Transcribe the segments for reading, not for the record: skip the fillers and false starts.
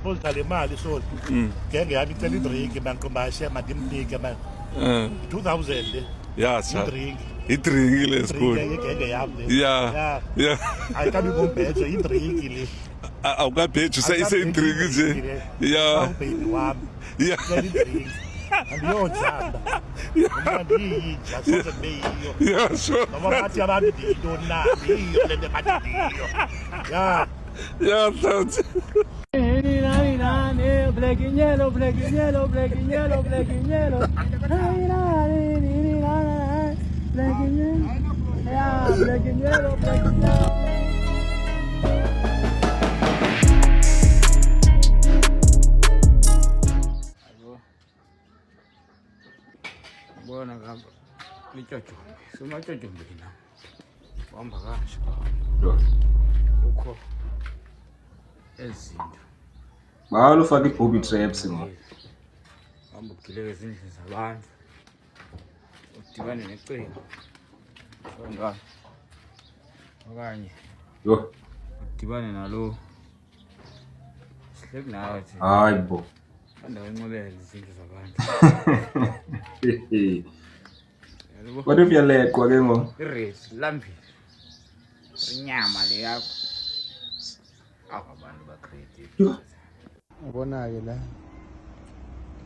deposit le mali so ngeke yabi cela idrink bankomashia madimnike man 2000 Yeah, cha. idrink Idrink le school. ngeke yabi Yeah. ayikabi kumbhejo idrink le awukaphethe usayidrink nje. Yeah. baby wami Yeah. cela idrink andiyojamba andiyija soze beyiyo Yeah, sure. noma bathi abantu ndiyo na iyo lento bathi ndiyo Yeah, thanks. Black and yellow, black and yellow, black and yellow, black and yellow. Black and yellow. Yeah, black and yellow, black and yellow. Bona ngapha lijojo somajojo mbina uhamba kahle ukho ezinto Balo ufaka i-booby traps ngo. hamba ugileke izindlu zabantu udibane neqembu ngani okanye Yo, udibane nalo sihleki nawe thi hayi bo. andawo enqobele izindlu zabantu What if yaleqwa ke ngo? iresi lambile inyama le yakho abantu ba creative ubona ke la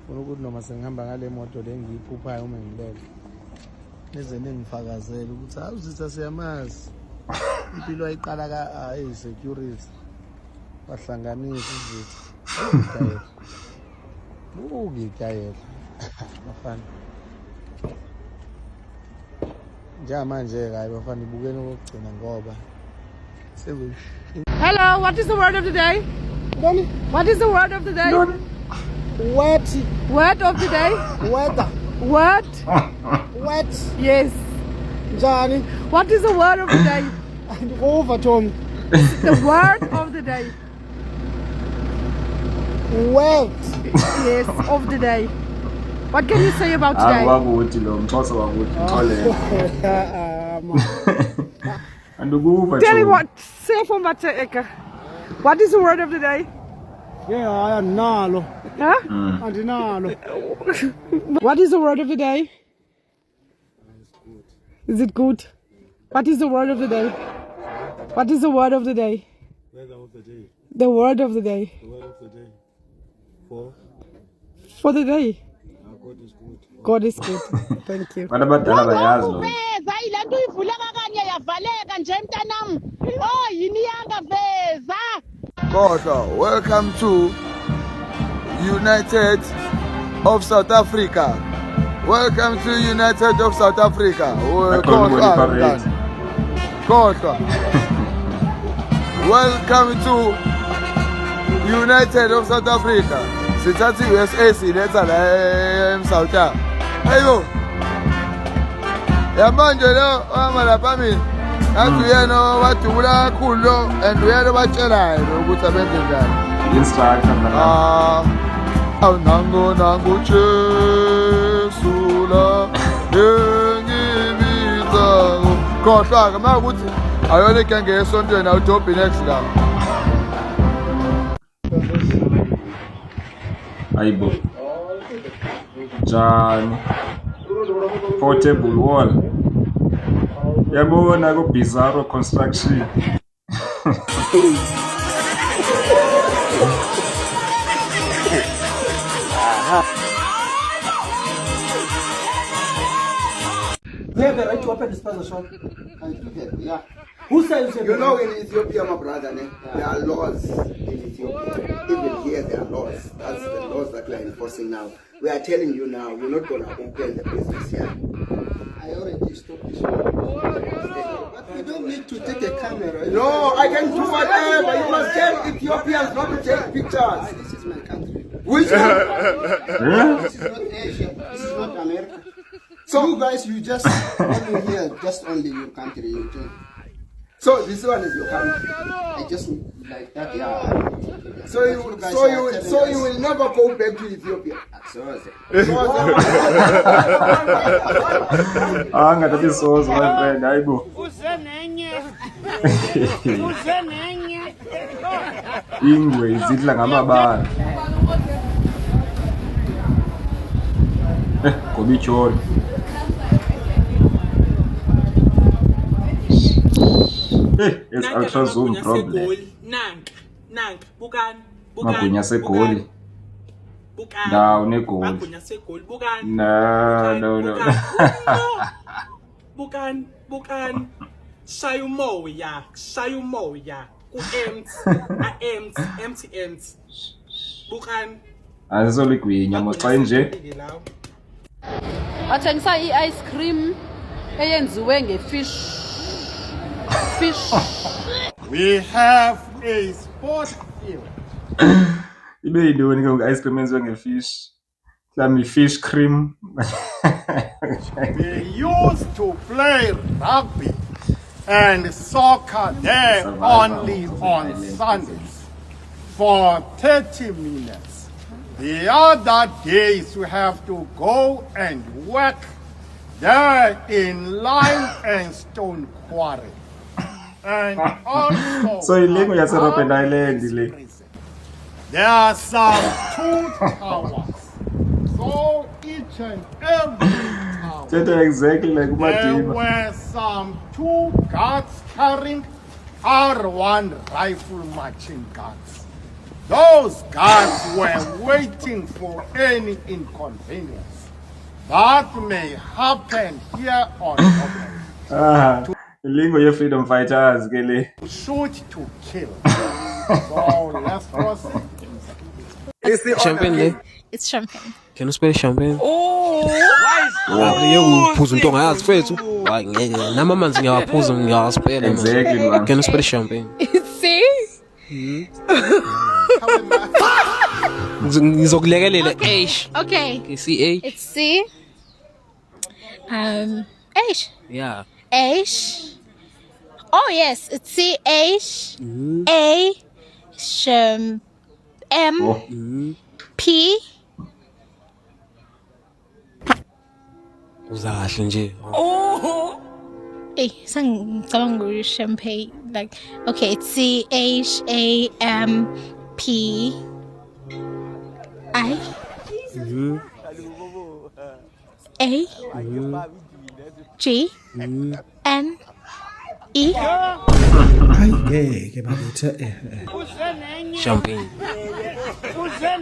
ufuna ukuthi noma sengihamba ngale moto le ngiyiphuphayo uma ngilele neze ningifakazela ukuthi awuzitha siyamazi impilo ayiqala ka security bahlanganisa izitha ukuyikayela bafana njengamanje hayi bafana ibukeni okugcina ngoba Hello, what is the word of the day? What is the word of the day? Wet. Word of the day? Weather. Word? Wet. Yes. Njani. What is the word of the day? Over Tom. The word of the day. Wet. Yes, of the day. What can you say about today? Wakuthi lo mxhosa wakuthi xolele. Andukuva. Tell me what. Say from Eka. What is the word of the day? Yeah, nalo. Huh? Andinalo. What is the word of the day? Is it good? What is the word of the day? What is the word of the day? The word of the day. The word of the day. For the day. God is good. God is good. Thank you. Abantu abadala bayazi lo. Veza ilanto uyivuleka kanye yavaleka nje mntanami. Oh yini yanga veza. Kodwa, welcome to United of South Africa. Welcome to United of South Africa. Kodwa. Welcome to United of South Africa. Sithatha i-USA siletha la eMsouth. Hayibo. Yamanje lo ohamba lapha mina. Athi uyena wadubula kakhulu lo and uyena batshelayo ukuthi abenze njani. Instructor manje. Nangu Jesu la engibiza. Kodwa ke makuthi ayona igenge yesontweni awudobhi next la. Hayibo. Njani. Portable wall. Yabona ku Bizarro Construction. We have the right to open this spaza shop. Yeah. Who says You know, in Ethiopia, my brother, there are laws in Ethiopia. Even here, there are laws. That's the laws that we are enforcing now. We are telling you now, we're not going to open the business here. I already stopped this one. But we don't need to take a camera. No, I can do whatever. You must tell Ethiopians not to take pictures. This is my country. Which one? This is not Asia. This is not America. So you guys, you just only here, just only your country. You just, so this one is your country. I just like that, yeah. So you will never go back to Ethiopia. Ngathi sozo my friend, hayibo. Uzenenye. ingwe izidla ngamabala ngoba ityholi it's ultra zoom problem magunya segoli ndawo negoli no bukan shaya umoya ku-ems bukan azisoligwinya moxa inje bathengisa i-ice cream eyenziwe ngefish. We have a sport field. ibe yintoni ke ngoku ice cream enziwe ngefish mhlawumbi fish cream We used to play rugby and soccer there only on Sundays for 30 minutes. The other days we have to go and work there in lime and stone quarry. And also so ilingo yaseRobben Island le there are some 2 towers. So each and every tower Thetha exactly like there uMadiba were some 2 guards carrying R1 rifle machine guns. Those guards were waiting for any inconvenience that may happen here on Robben. ilingo ye-freedom fighters ke le Shoot to kill. So let's proceed. Champagne. It's champagne. Can you spell champagne? Oh! Uphuza into ongayazi fethu. Hayi ngeke. Nami amanzi ngiyawaphuza ngiyawaspela. Exactly, man. Can you spell champagne? See? Ngizokulekelela H. Okay. C It's C. H. Yeah. H. Oh yes, it's C H A M P. Uzahle nje. Oh. Hey, sangicabanga champagne like okay, it's C H A M P I A G N E. Ayike babethe Champagne.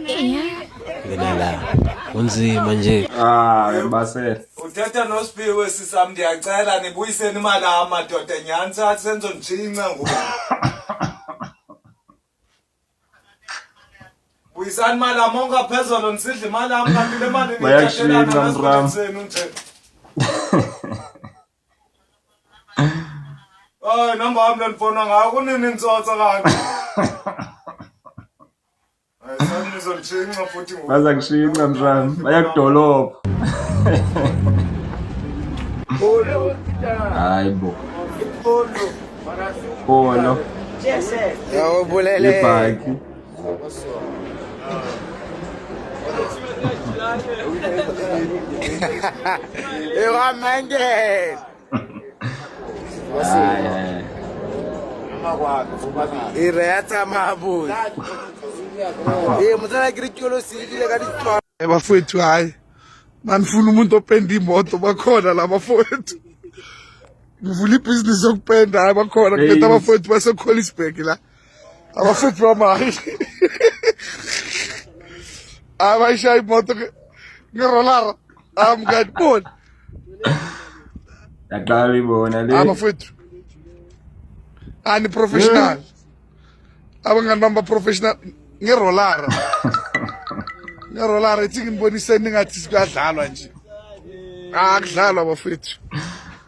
Yeah. Ngenala. Kunzima nje. Basel Uthetha noSiphiwe sisam ndiyacela nibuyiseni imali amadoda nyanza senzo njinca ngoku. Buyisani imali amonga phezulu nisidle imali amkanti le mali niyithathelana nasibenzeni nje. Ay namba wami lelifona ngayo kunini nitsotsa kanti. Ayisani nizonjinca futhi ngoku. baza kushinga mzami bayakudolopha hayi bo polo Yawubulele. ibhaki Ekamangele. Ireta mabuzi. Mutana kirikolo sikile kaditwa. Bafowethu hayi manifuna umuntu openda imoto bakhona la bafowethu ngivula ibhizinisi yokupenda hayi bakhona kupenda abafowethu baseCollinsburg la abafowethu bamayi abayishaya imoto ngerolara amngani bona yaqala ibona le abafowethu ani professional abangani bamba professional ngerolara ngerolara ithi ngiboniseni ngathi sikadlalwa nje akudlalwa bafethu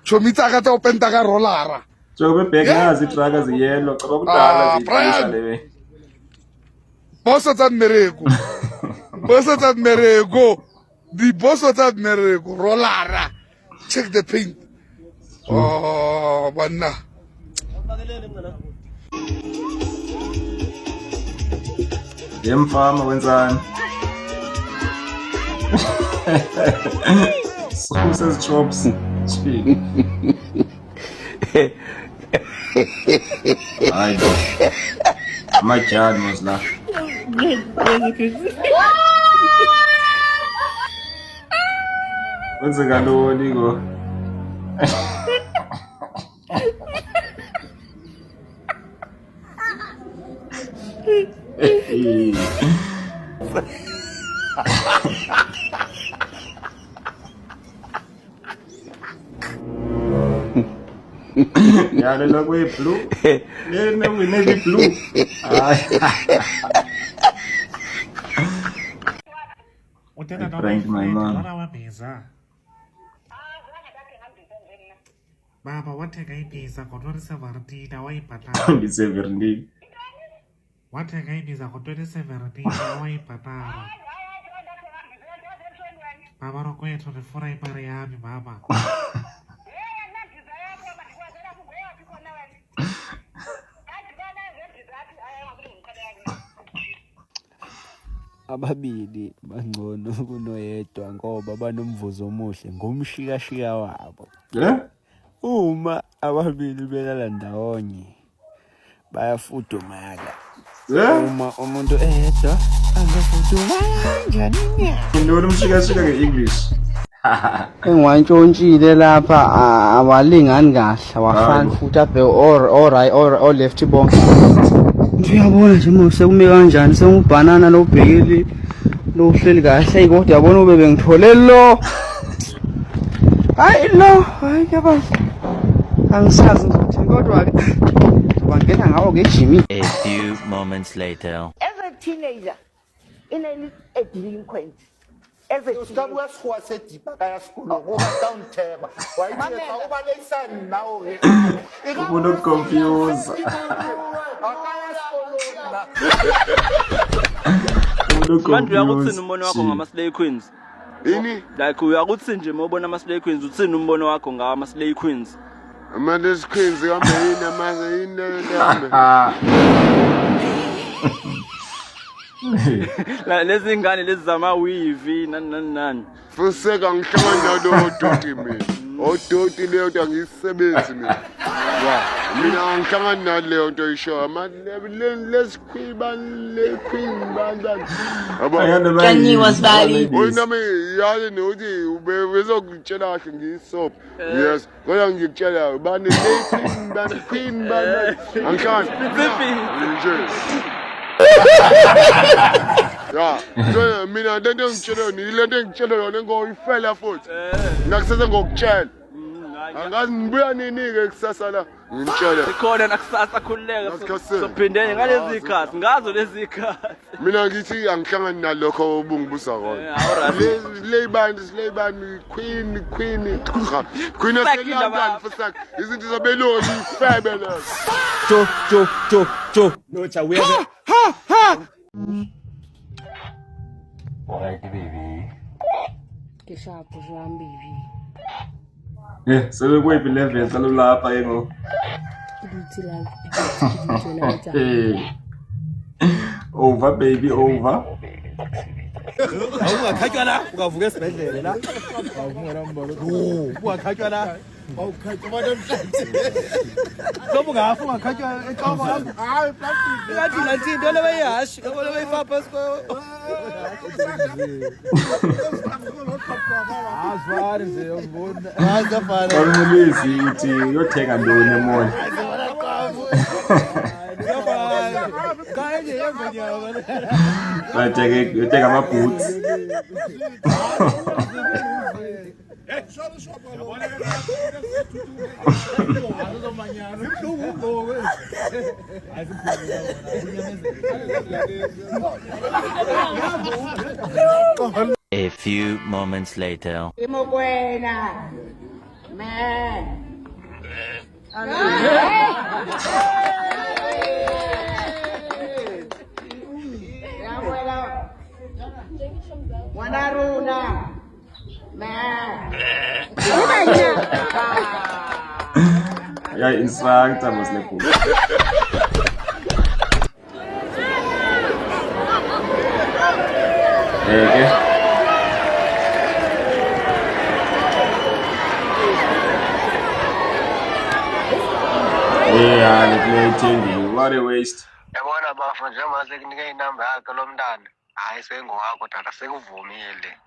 chomita akatha upenta ka rolara jobe bhek nazi itraka ziyelo caba kudala ziyisha lewe boso tsa mmereko di boso tsa mmereko rolara check the paint oh banna yemfama wenzani so says chops hayi Amajani mos la. Kwenzeka ntoni ko? Ya le lo kwe blue. Le na we navy blue. I pranked my mom. Baba wathenga ibhiza ngo-2017 wayibhatala. 2017. Wathenga ibhiza ngo-2017 wayibhatala. Baba rokwethu ndifuna imali yami baba. Ababili bangcono kunoyedwa ngoba banomvuzo omuhle ngomshikashika wabo. Uma ababili belala ndawonye bayafudumala. Uma umuntu eyedwa angafudumala kanjani nya? Ntoni umshikashika nge-English? Engwantshontshile lapha awalingani kahle wafana futhi abhe or left bonke. Uyabona nje mose kume kanjani sengubhanana lo bhekeli lo hleli kahle kodwa yabona ube bengithole lo. Hayi lo, hayi yabona. Angisazi ngizothi kodwa ke bangena ngawo ngejimi. A few moments later. As a teenager, in a delinquent. As a stop was for set kaya school over down table. Why did you over lesson now? You don't confuse. Manje uyakuthini umbono wakho ngama-Slay Queens? Yini? Like uyakuthi nje mawubona ama-Slay Queens uthini umbono wakho ngama-Slay Queens? Ama-Slay Queens kambe yini amaze yini kambe? La lezi ngane lezi zama-weave nani. Fuseka ngihlangana nalo doti mina. Odoti leyo nto angisebenzi mina. Mina ngihlangana naleyo nto isho ama-Let's Queen bani. Kanye was valid. Nami yazi nokuthi ubezokutshela kahle ngisop. Yes, kodwa ngikutshela bani Queen bani. Angihlangana. Nje. Ya, so mina lento ngitshela ni lento ngitshela yona ngoyifela futhi. Nakusese ngokutshela. Angazi ngibuya nini ke kusasa la. Ngitshela. Sikhona nakusasa khululeka sophindene ngalezi ikhathi ngazo lezi ikhathi. Mina ngithi angihlangani nalokho obungibusa khona. Leybani Queen. Queen aselanda futhi izinto zabeloni ifebe la. Jo. No cha we ha. Alright baby. Kishapo jwam baby. So we believe in salulapha yengo. Over baby over. Awungakhatywa la ungavuka esibhedlele la. Awungera mbolo. Ungakhatywa la. Awukhatywa namhlanje. Sobu ngafu ungakhatywa eChoma. Hayi plastic. Ngathi into le bayihashi, le bayifapha esikolo. Azwari nje ubona. Azafana. Kwamulisi uthi uyothenga ntoni emoli. Take my boots. A few moments later. Man. Wanaruna. Man. Ya instructor was like. Okay. Yeah, the play changing. What a waste. Yabona bafana njengoba sekunike inamba yakhe lo mntana hayi sengowakho tata sekuvumile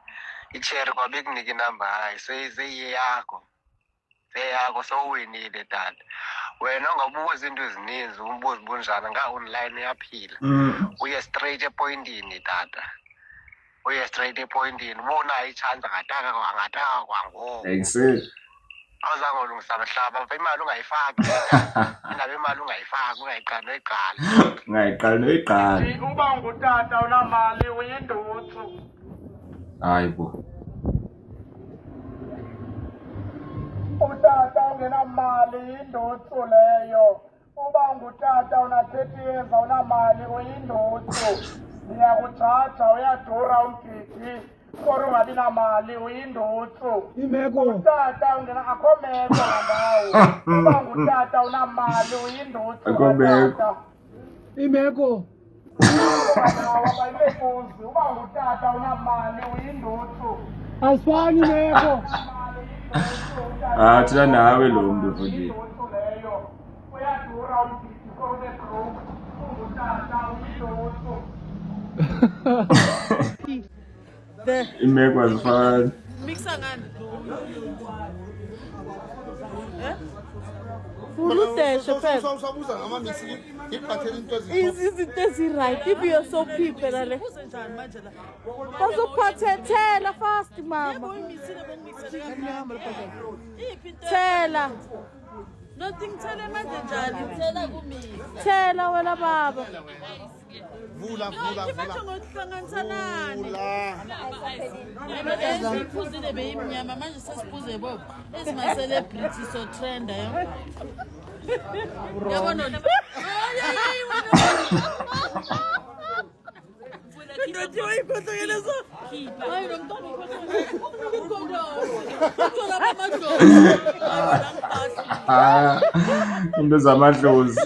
icherry kwabekunika inamba hayi seyiyakho sowuwinile tata wena ungabuza izinto ezininzi umbuzo bunjani nga-online uyaphila uye straight epointini tata uye straight epointini ubonayo i-chance angataka kwangoku awuzange ulungisa mhlaba mfa imali ungayifaki indaba imali ungayifaki ungayiqali noyiqala uba ngutata unamali uyinduthu hayi bo utata ungenamali yinduthu leyo uba ngutata una-30 years awunamali uyinduthu ndiyakujaja uyadura umgidi kor ungabi namali uyinduthu utata akho meko nandawo uba ngutata unamali uyinduthu imeko abayibefuzi uba ngutata unamali uyinduthu asifani imeko thina nawe lo mntu futhi uyadura umgidi kor ube-broke ungutata uyinduthu imeko azifani mixa ngani usabuza ngamamixi ngiphathele into izinto ezi-right if you're so people ale bazophathethela fast mama thela nothing thela manje njani thela kumina thela wena baba vula iphuzile beyimnyama manje sesiphuze bobo ezima-celebrity so trenda yabona ndotiwa ikhohlokele so hayi lo mntwana into zamadlozi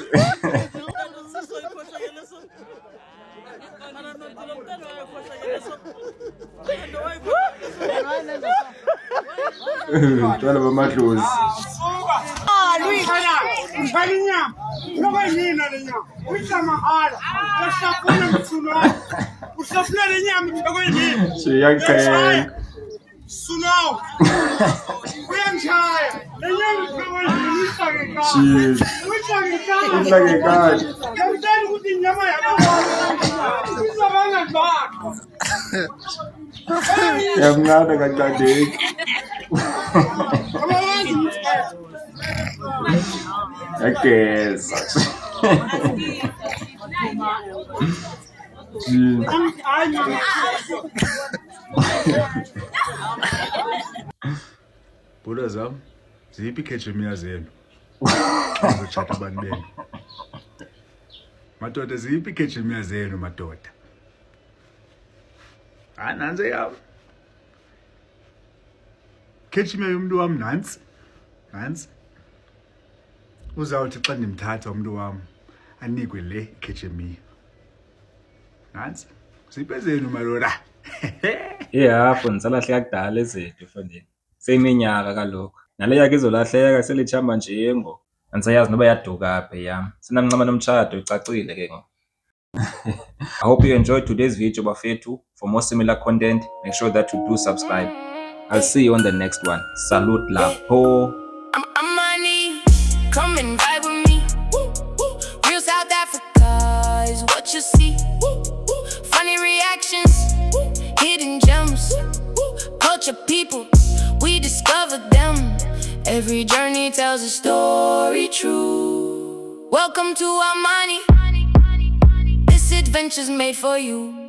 utshwala bamadlozi Ngalinyama, lokuyina lenyama. Uyisamahala. Uhlafuna mthunwa. Uhlafuna lenyama lokuyini. Siyaqhela. Sunaw. Uyangishaya. Lenyama lokuyini uyifake ekhaya. Cheers. Uyifake ekhaya. Uyifake ekhaya. Ngiyacela ukuthi inyama yakho. Izabanga bakho. Yamnqanda kaqandeki. Ageza. Bhuda zam, ziphi ikhetshemiya zenu? Ngizotshata abantu benu. Madoda, ziphi ikhetshemiya zenu madoda? Nansi yam. Ketshemiya yomntu wam nantsi. Nantsi. Uzawuthi xa ndimthatha umntu wam anikwe le ikhetshemiya. Nantsi. Ziphi zenu madoda? Ihafu ndisalahleka kudala ezethu mfondini. Seyiminyaka kaloku. Nale yakhe izolahleka selitshamba njengo. Andisayazi noba yaduka apha yam. Sinamncama nomtshato icacile ke ngoku. I hope you enjoyed today's video bafethu. For more similar content, make sure that you do subscribe. I'll see you on the next one. Salute lapho. I'm money. Come and vibe with me. Real South Africa is what you see. Funny reactions, hidden gems. Culture people, we discover them. Every journey tells a story true. Welcome to Amani. This adventure's made for you.